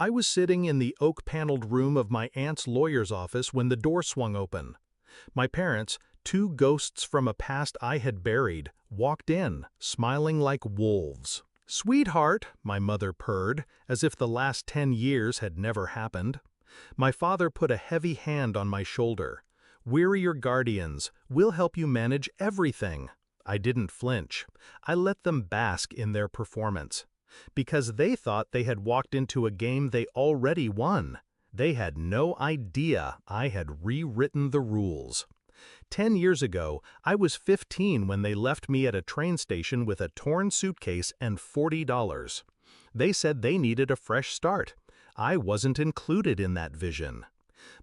I was sitting in the oak-paneled room of my aunt's lawyer's office when the door swung open. My parents, two ghosts from a past I had buried, walked in, smiling like wolves. "Sweetheart," my mother purred, as if the last 10 years had never happened. My father put a heavy hand on my shoulder. "We're your guardians. We'll help you manage everything." I didn't flinch. I let them bask in their performance. Because they thought they had walked into a game they already won. They had no idea I had rewritten the rules. 10 years ago, I was 15 when they left me at a train station with a torn suitcase and $40. They said they needed a fresh start. I wasn't included in that vision.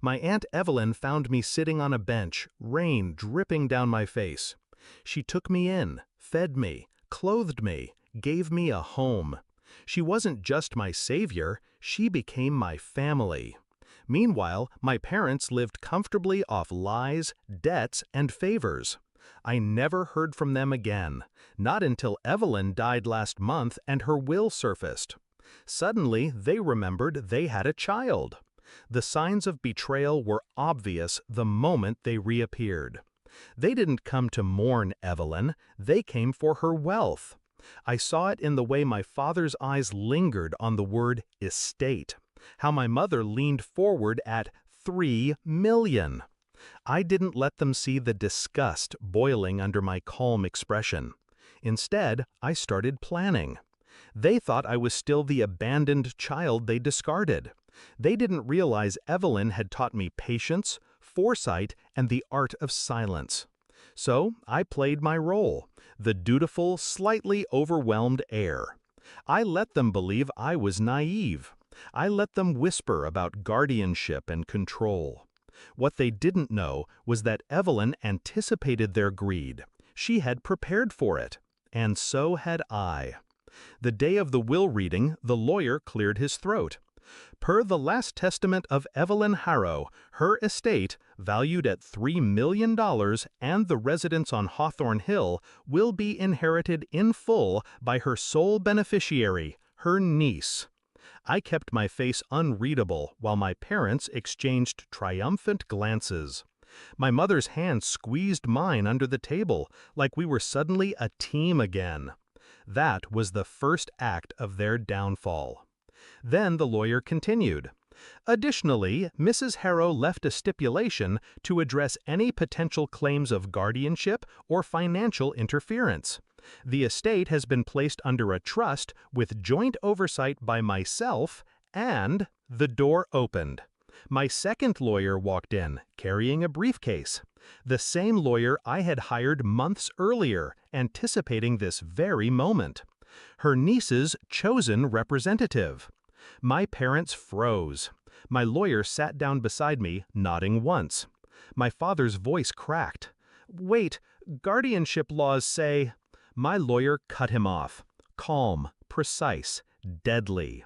My Aunt Evelyn found me sitting on a bench, rain dripping down my face. She took me in, fed me, clothed me, gave me a home. She wasn't just my savior, she became my family. Meanwhile, my parents lived comfortably off lies, debts, and favors. I never heard from them again, not until Evelyn died last month and her will surfaced. Suddenly, they remembered they had a child. The signs of betrayal were obvious the moment they reappeared. They didn't come to mourn Evelyn, they came for her wealth. I saw it in the way my father's eyes lingered on the word estate, how my mother leaned forward at $3 million. I didn't let them see the disgust boiling under my calm expression. Instead, I started planning. They thought I was still the abandoned child they discarded. They didn't realize Evelyn had taught me patience, foresight, and the art of silence. So I played my role, the dutiful, slightly overwhelmed heir. I let them believe I was naive. I let them whisper about guardianship and control. What they didn't know was that Evelyn anticipated their greed. She had prepared for it, and so had I. The day of the will reading, the lawyer cleared his throat. Per the last testament of Evelyn Harrow, her estate, valued at $3 million and the residence on Hawthorne Hill, will be inherited in full by her sole beneficiary, her niece. I kept my face unreadable while my parents exchanged triumphant glances. My mother's hand squeezed mine under the table, like we were suddenly a team again. That was the first act of their downfall. Then the lawyer continued. Additionally, Mrs. Harrow left a stipulation to address any potential claims of guardianship or financial interference. The estate has been placed under a trust with joint oversight by myself, and the door opened. My second lawyer walked in, carrying a briefcase. The same lawyer I had hired months earlier, anticipating this very moment. Her niece's chosen representative. My parents froze. My lawyer sat down beside me, nodding once. My father's voice cracked. "Wait, guardianship laws say—" My lawyer cut him off. Calm, precise, deadly.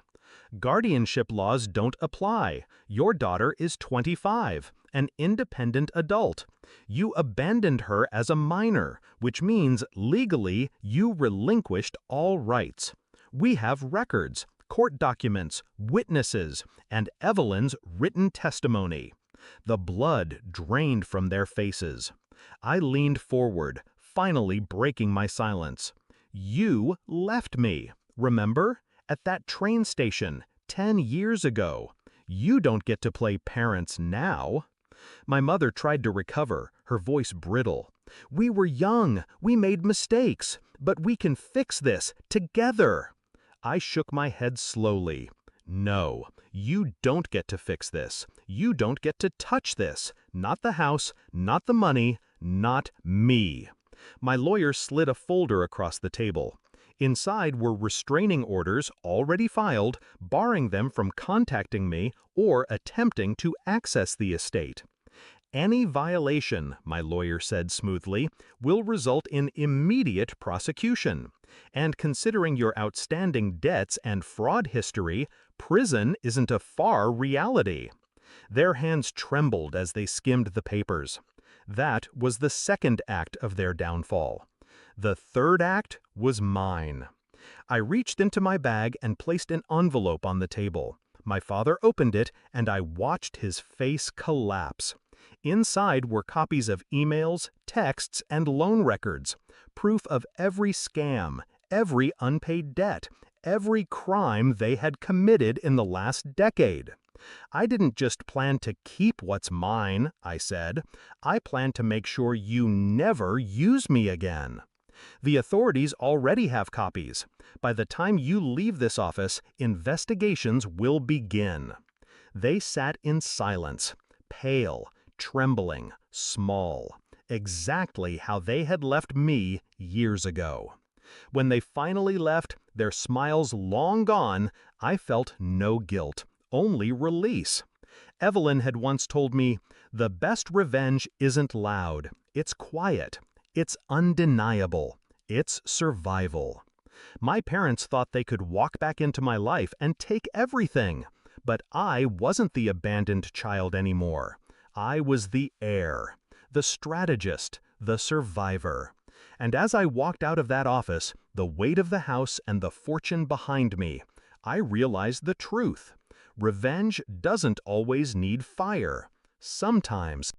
"Guardianship laws don't apply. Your daughter is 25, an independent adult. You abandoned her as a minor, which means legally you relinquished all rights. We have records, court documents, witnesses, and Evelyn's written testimony." The blood drained from their faces. I leaned forward, finally breaking my silence. "You left me, remember? At that train station, 10 years ago. You don't get to play parents now." My mother tried to recover, her voice brittle. "We were young, we made mistakes, but we can fix this, together." I shook my head slowly. "No, you don't get to fix this. You don't get to touch this. Not the house, not the money, not me." My lawyer slid a folder across the table. Inside were restraining orders already filed, barring them from contacting me or attempting to access the estate. "Any violation," my lawyer said smoothly, "will result in immediate prosecution. And considering your outstanding debts and fraud history, prison isn't a far reality." Their hands trembled as they skimmed the papers. That was the second act of their downfall. The third act was mine. I reached into my bag and placed an envelope on the table. My father opened it, and I watched his face collapse. Inside were copies of emails, texts, and loan records, proof of every scam, every unpaid debt, every crime they had committed in the last decade. "I didn't just plan to keep what's mine," I said. "I plan to make sure you never use me again." "The authorities already have copies. By the time you leave this office, investigations will begin." They sat in silence, pale, trembling, small, exactly how they had left me years ago. When they finally left, their smiles long gone, I felt no guilt, only release. Evelyn had once told me, "The best revenge isn't loud, it's quiet, it's undeniable, it's survival." My parents thought they could walk back into my life and take everything, but I wasn't the abandoned child anymore. I was the heir, the strategist, the survivor. And as I walked out of that office, the weight of the house and the fortune behind me, I realized the truth. Revenge doesn't always need fire. Sometimes